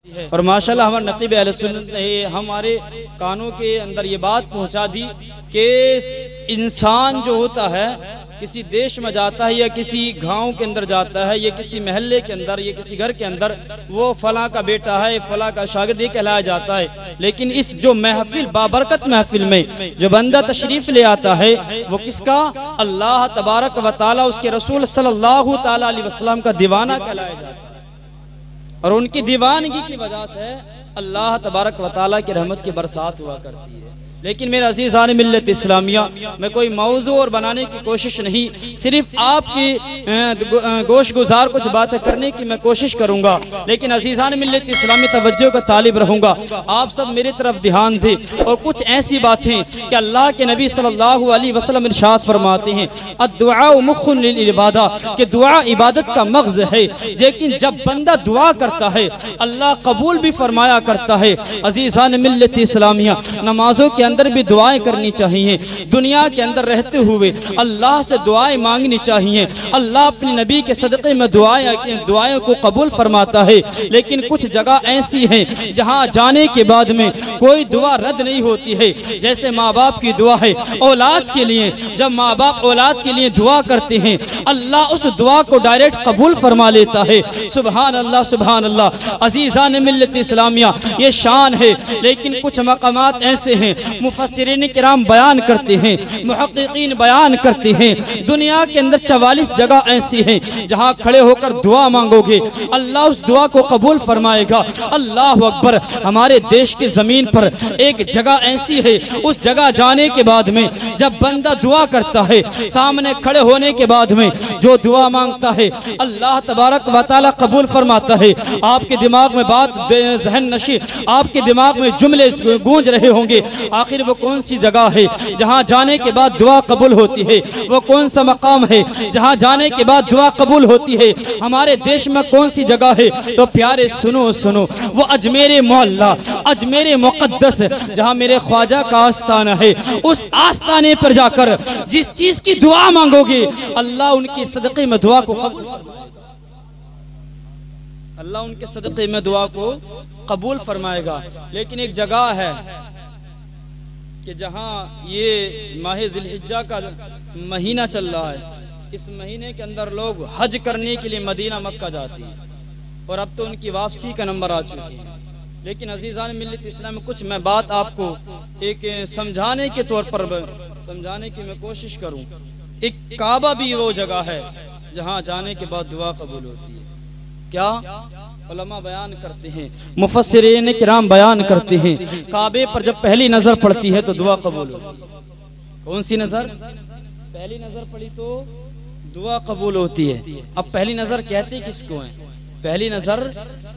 और माशाल्लाह हमारे नक़ीब अहले सुन्नत ने हमारे कानों के अंदर ये बात पहुंचा दी कि इंसान जो होता है किसी देश में जाता है या किसी गांव के अंदर जाता है या किसी महल्ले के अंदर या किसी घर के अंदर, वो फला का बेटा है, फला का शागिर्द कहलाया जाता है। लेकिन इस जो महफिल बाबरकत महफिल में जो बंदा तशरीफ़ ले आता है वो किसका? अल्लाह तबारक व तआला उसके रसूल सल्लल्लाहु तआला अलैहि वसल्लम का दीवाना कहलाया जाता है। और उनकी दीवानगी की वजह से अल्लाह तबारक व तआला की रहमत की बरसात हुआ करती है। लेकिन मेरे अज़ीज़ान मिल्लत इस्लामिया, मैं कोई मौज़ू और बनाने की कोशिश नहीं, सिर्फ आपकी गोश गुजार कुछ बातें करने की मैं कोशिश करूँगा। लेकिन अज़ीज़ान मिल्लत इस्लामी तवज्जो का तालिब रहूँगा। आप सब मेरी तरफ ध्यान दें और कुछ ऐसी बातें कि अल्लाह के नबी सल्लल्लाहु अलैहि वसल्लम इरशाद फरमाते हैं, अद्दुआ मुख्खुन लिल इबादा, कि दुआ इबादत का मग़ज़ है। लेकिन जब बंदा दुआ करता है अल्लाह कबूल भी फरमाया करता है। अज़ीज़ान मिल्लत इस्लामिया, नमाजों के अंदर भी दुआएं करनी चाहिए। दुनिया के अंदर रहते हुए अल्लाह से दुआएं मांगनी चाहिए। अल्लाह अपने नबी के सदक़े में दुआएं को कबूल फरमाता है। लेकिन कुछ जगह ऐसी हैं जहां जाने के बाद में कोई दुआ रद्द नहीं होती है। जैसे माँ बाप की दुआ है औलाद के लिए, जब माँ बाप औलाद के लिए दुआ करते हैं अल्लाह उस दुआ को डायरेक्ट कबूल फरमा लेता है। सुबहान अल्लाह, सुबहान अल्लाह। अज़ीज़ान मिल्लत इस्लामिया, ये शान है। लेकिन कुछ मकामात ऐसे हैं, मुफस्सिरीन किराम बयान करते हैं, मुहक्किकीन बयान करते हैं, दुनिया के अंदर 44 जगह ऐसी हैं जहां खड़े होकर दुआ मांगोगे अल्लाह उस दुआ को कबूल फरमाएगा। अल्लाह अकबर। हमारे देश की ज़मीन पर एक जगह ऐसी है, उस जगह जाने के बाद में जब बंदा दुआ करता है, सामने खड़े होने के बाद में जो दुआ मांगता है अल्लाह तबारक व तआला कबूल फरमाता है। आपके दिमाग में बात ज़हन नशी, आपके दिमाग में जुमले गूंज रहे होंगे, आखिर वो कौन सी जगह है जहां जाने के बाद दुआ कबूल होती है? वो कौन सा मकाम है जहां जाने के बाद दुआ कबूल होती है? हमारे देश में कौन सी जगह है? तो प्यारे सुनो सुनो, वो अजमेर मोहल्ला, अजमेर मुक़द्दस, जहां मेरे ख्वाजा का आस्थाना है, उस आस्थाने पर जाकर जिस चीज की दुआ मांगोगे अल्लाह उनकी सदक़े में दुआ को कबूल, अल्लाह उनके सदक़े में दुआ को कबूल फरमाएगा। लेकिन एक जगह है कि जहाँ ये माह ज़िलहिज्जा का महीना चल रहा है, इस महीने के अंदर लोग हज करने के लिए मदीना मक्का जाती हैं और अब तो उनकी वापसी का नंबर आ चुकी है। लेकिन अज़ीज़ान मिल्लत इस्लाम में कुछ मैं बात आपको एक समझाने के तौर पर समझाने की मैं कोशिश करूं। एक काबा भी वो जगह है जहाँ जाने के बाद दुआ कबूल होती है। क्या उलमा बयान करते हैं, मुफस्सिरीन किराम बयान करते हैं, काबे पर जब पहली नजर पड़ती है तो दुआ कबूल होती है। कौन सी नजर? पहली नजर पड़ी तो दुआ कबूल होती है। अब पहली नजर कहते किसको है? पहली नजर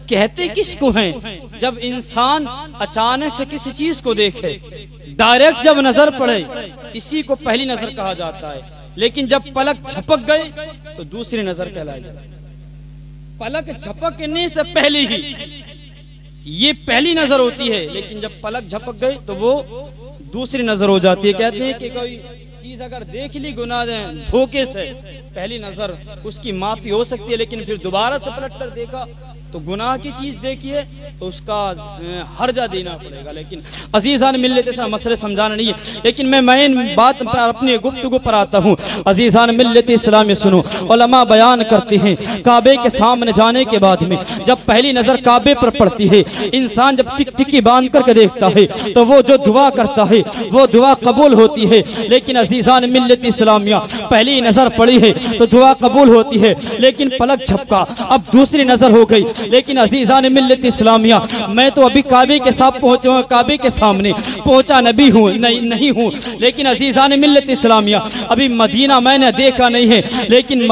कहते किसको है? जब इंसान अचानक से किसी चीज को देखे, डायरेक्ट जब नजर पड़े, इसी को पहली नजर कहा जाता है। लेकिन जब पलक झपक गए तो दूसरी नजर कहलाई जाती है। पलक झपकने से पहले ही ये पहली नजर होती है, लेकिन जब पलक झपक गई तो वो दूसरी नजर हो जाती है। कहते हैं कि कोई चीज अगर देख ली गुनाह धोखे से, पहली नजर उसकी माफी हो सकती है, लेकिन फिर दोबारा से पलट कर देखा तो गुनाह की चीज देखिए तो उसका हर्जा देना पड़ेगा। लेकिन अज़ीज़ान मिल्लत इस्लाम, मसले समझाना नहीं है, लेकिन मैं मेन बात पर अपनी गुफ्तगू पर आता हूँ। अज़ीज़ान मिल्लत इस्लाम में सुनो, उलमा बयान करते हैं काबे के सामने जाने के बाद में जब पहली नजर काबे पर पड़ती है, इंसान जब टिकटिकी बांध करके देखता है तो वो जो दुआ करता है वो दुआ कबूल होती है। लेकिन अज़ीज़ान मिल्लत इस्लामिया, पहली नजर पड़ी है तो दुआ कबूल होती है, लेकिन पलक झपका, अब दूसरी नजर हो गई। लेकिन अज़ीज़ान मिल्लत इस्लामिया, मैं तो अभी काबे के साथ पहुंचा, काबे के सामने पहुंचा नबी हूँ नहीं हूँ, लेकिन अज़ीज़ान मिल्लत इस्लामिया अभी मदीना मैंने देखा नहीं है। लेकिन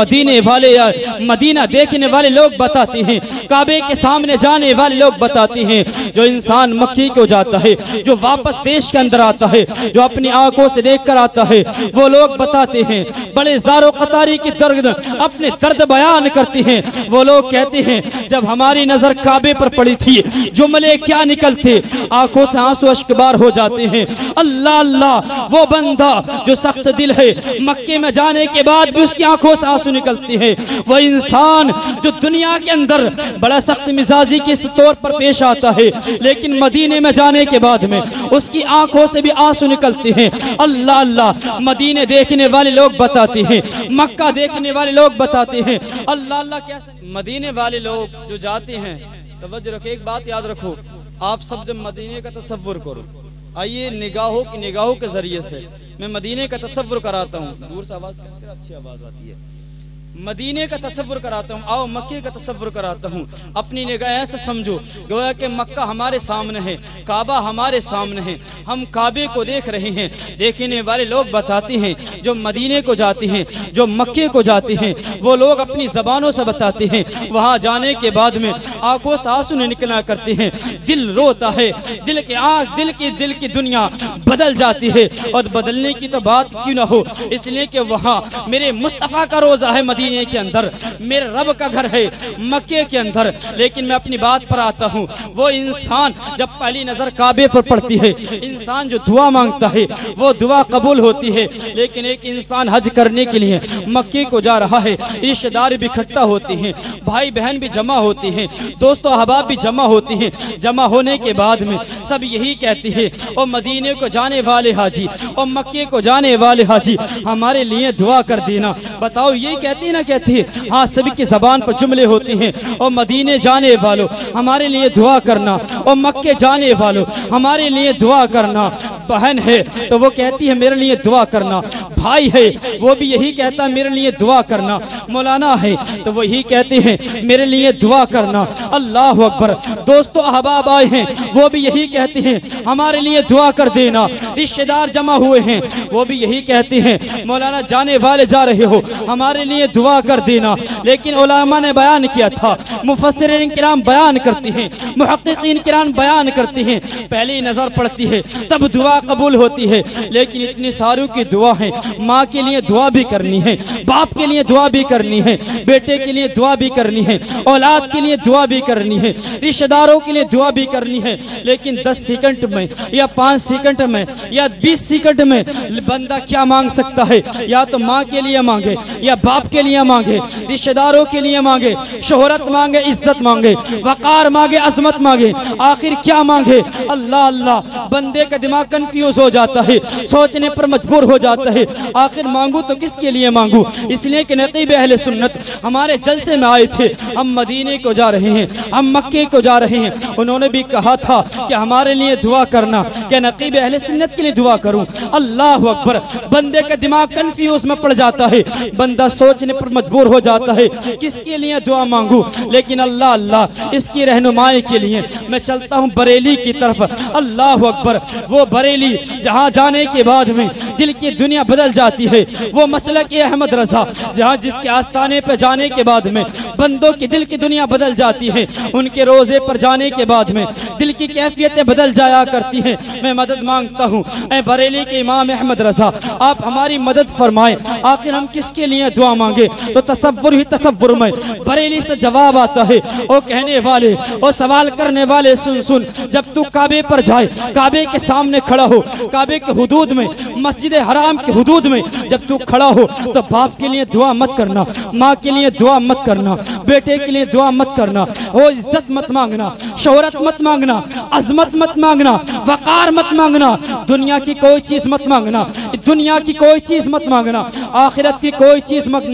मदीना देखने वाले लोग बताते हैं, काबे के सामने जाने वाले लोग बताते हैं, जो इंसान मक्की को जाता है, जो वापस देश के अंदर आता है, जो अपनी आंखों से देख कर आता है, वो लोग बताते हैं, बड़े ज़ारो क़तारी की दर्द अपने दर्द बयान करते हैं। वो लोग कहते हैं जब हम हमारी नजर काबे पर पड़ी थी, जुमले क्या निकलते, आंखों से आंसू अश्कबार हो जाते हैं। अल्लाह अल्लाह, वो बंदा जो सख्त दिल है, मक्के में जाने के बाद भी उसकी आंखों से आंसू निकलते हैं। वो इंसान जो दुनिया के अंदर बड़ा सख्त मिजाजी के तौर पर पेश आता है, लेकिन मदीने में जाने के बाद में उसकी आंखों से भी आंसू निकलते हैं। अल्लाह अल्लाह, मदीने देखने वाले लोग बताते हैं, मक्का देखने वाले लोग बताते हैं, अल्लाह अल्लाह कैसे मदीने वाले लोग जो जाते हैं। तवज्जो रखो, एक बात याद रखो, आप सब जब मदीने का तसव्वुर करो, आइए निगाहों के जरिए से मैं मदीने का तसव्वुर कराता हूँ। दूर से आवाज, अच्छी आवाज आती है। मदीने का तसव्वुर कराता हूँ, आओ मक्के का तसव्वुर कराता हूँ। अपनी निगाह से समझो, गोया कि मक्का हमारे सामने है, काबा हमारे सामने है, हम काबे को देख रहे हैं। देखने वाले लोग बताते हैं, जो मदीने को जाते हैं, जो मक्के को जाते हैं, वो लोग अपनी ज़बानों से बताते हैं। वहाँ जाने के बाद में आंखों से आंसू निकला करते हैं, दिल रोता है, दिल की दुनिया बदल जाती है। और बदलने की तो बात क्यों ना हो, इसलिए कि वहाँ मेरे मुस्तफ़ा का रोज़ा है, मदीने के अंदर मेरे रब का घर है, मक्के के अंदर। लेकिन मैं अपनी बात पर आता हूँ, वो इंसान जब पहली नजर काबे पर पड़ती है, इंसान जो दुआ मांगता है वो दुआ कबूल होती है। लेकिन एक इंसान हज करने के लिए मक्के को जा रहा है, रिश्तेदार भी इकट्ठा होते हैं, भाई बहन भी जमा होते हैं, दोस्तों अहबाब भी जमा होते हैं। जमा होने के बाद में सब यही कहते हैं, और मदीने को जाने वाले हाजी और मक्के को जाने वाले हाजी, हमारे लिए दुआ कर देना। बताओ, ये कहती है ना, कहती है, हाँ सभी की जबान पर जुमले होते हैं। और मदीने जाने वालों, हमारे लिए दुआ करना, और मक्के जाने वालों, हमारे लिए दुआ करना। बहन है तो वो कहती है मेरे लिए दुआ करना, भाई है वो भी यही कहता है मेरे लिए दुआ करना, मौलाना है तो वो यही कहते हैं मेरे लिए दुआ करना। अल्लाह अकबर। दोस्तों अहबाब आए हैं, वो भी यही कहते हैं हमारे लिए दुआ कर देना। रिश्तेदार जमा हुए हैं, वो भी यही कहते हैं मौलाना जाने वाले जा रहे हो, हमारे लिए दुआ कर देना। लेकिन उलमा ने बयान किया था, मुफस्सिरीन किराम बयान करते हैं, मुहक्किकीन किराम बयान करते हैं, पहली नजर पड़ती है तब दुआ कबूल होती है। लेकिन इतनी सारों की दुआ है, माँ के लिए दुआ भी करनी है, बाप के लिए दुआ भी करनी है, बेटे के लिए दुआ भी करनी है, औलाद के लिए दुआ भी करनी है, रिश्तेदारों के लिए दुआ भी करनी है। लेकिन 10 सेकंड में या 5 सेकंड में या 20 सेकंड में बंदा क्या मांग सकता है? या तो माँ के लिए मांगे, या बाप के लिए मांगे, रिश्तेदारों के लिए मांगे, शोहरत मांगे, इज्जत मांगे, वकार मांगे, अजमत मांगे, आखिर क्या मांगे? अल्लाह अल्लाह। बंदे का दिमाग कंफ्यूज हो जाता है, सोचने पर मजबूर हो जाता है, आखिर मांगू तो किसके लिए मांगू? इसलिए कि नकीब अहले सुन्नत हमारे जलसे में आए थे, हम मदीने को जा रहे हैं, हम मक्के को जा रहे हैं। उन्होंने भी कहा था कि हमारे लिए दुआ करना, क्या नकीब अहले सुन्नत के लिए दुआ करूं? अल्लाह अकबर। बंदे का दिमाग कंफ्यूज में पड़ जाता है, बंदा सोचने पर मजबूर हो जाता है किसके लिए दुआ मांगू। लेकिन अल्लाह अल्लाह, इसकी रहनुमाई के लिए मैं चलता हूँ बरेली की तरफ। अल्लाह अकबर। वो बरेली जहाँ जाने के बाद में दिल की दुनिया बदल जाती है, वो मसलक अहमद रजा जहाँ जिसके आस्थाने पर जाने के बाद में बंदों की दिल की दुनिया बदल जाती है, उनके रोजे पर जाने के बाद में दिल की कैफियतें बदल जाया करती हैं। मैं मदद मांगता हूँ ऐ बरेली के इमाम अहमद रजा, आप हमारी मदद फरमाएं। आखिर हम किसके लिए दुआ मांगे? तो तसव्वुर ही तसव्वुर में बरेली से जवाब आता है, ओ कहने वाले, ओ सवाल करने वाले, सुन सुन, जब तू काबे पर जाए, काबे के सामने खड़ा हो, काबे के हुदूद में, मस्जिद हराम के हुदूद में जब तू खड़ा हो, तो बाप के लिए दुआ मत करना, माँ के लिए दुआ मत करना, बेटे के लिए दुआ मत करना, वो इज्जत मत मांगना, शोहरत मत मांगना, अजमत मत मांगना, वकार मत मांगना, दुनिया की कोई चीज मत मांगना, दुनिया की कोई चीज मत मांगना, आखिरत की कोई चीज मत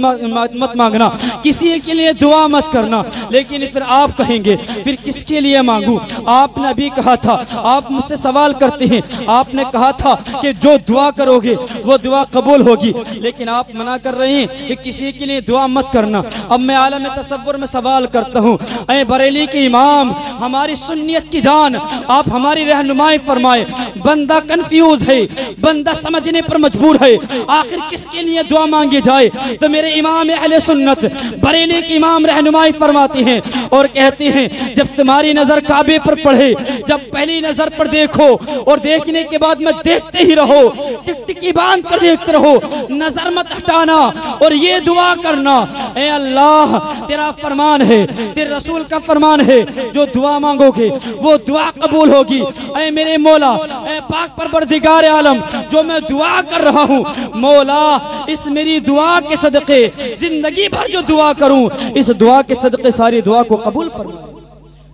मांगना, किसी के लिए दुआ मत करना। लेकिन फिर आप कहेंगे फिर किसके लिए मांगू? आपने अभी कहा था, आप मुझसे सवाल करते हैं, आपने कहा था कि जो दुआ करोगे वो दुआ कबूल होगी, लेकिन आप मना कर रहे हैं कि किसी के लिए दुआ मत करना। अब मैं आलम तसव्वुर में सवाल करता हूँ, ऐ बरेली के इमाम, हमारी सुन्नियत की जान, आप हमारी रहनुमाई फरमाए। बंदा कंफ्यूज है, बंदा समझने पर मजबूर है, आखिर किसके लिए दुआ मांगी जाए? तो मेरे इमाम अहले सुन्नत बरेली के इमाम रहनुमाई फरमाते हैं और कहते हैं, जब तुम्हारी नजर काबे पर पड़े, जब पहली नजर पर देखो और देखने के बाद में देखते ही रहो, टिकटिकी बांध कर देखते रहो, नजर मत हटाना और ये दुआ करना, ऐ अल्लाह तेरा फरमान है, तेरे रसूल का फरमान है, जो दुआ मांगोगे वो दुआ कबूल होगी। ऐ मेरे मौला, ऐ पाक परवरदिगार आलम, जो मैं दुआ कर रहा हूँ मौला, इस मेरी दुआ के सदक़े जिंदगी भर जो दुआ करूं, इस दुआ के सदक़े सारी दुआ को कबूल फरमा।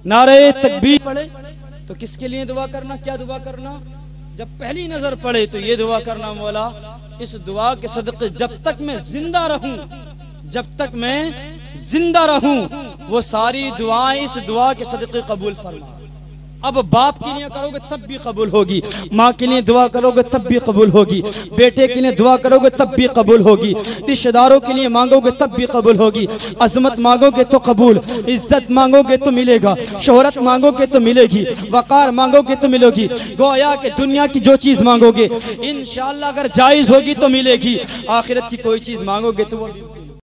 नारे तकबीर पढ़े तो किसके लिए दुआ करना, क्या दुआ करना? जब पहली नजर पड़े तो ये दुआ करना, मौला इस दुआ के सदक़े जब तक मैं जिंदा रहूं, जब तक मैं जिंदा रहूं, वो सारी दुआएं इस दुआ के सदक़े कबूल फरमा। अब बाप के लिए करोगे तब भी कबूल होगी, माँ के लिए दुआ करोगे तब भी कबूल होगी, बेटे के लिए दुआ करोगे तब भी कबूल होगी, रिश्तेदारों के लिए मांगोगे तब भी कबूल होगी। अजमत मांगोगे तो कबूल, इज्जत मांगोगे तो मिलेगा, शोहरत मांगोगे तो मिलेगी, वकार मांगोगे तो मिलेगी, गोया के दुनिया की जो चीज़ मांगोगे इंशाअल्लाह अगर जायज़ होगी तो मिलेगी, आखिरत की कोई चीज़ मांगोगे तो वो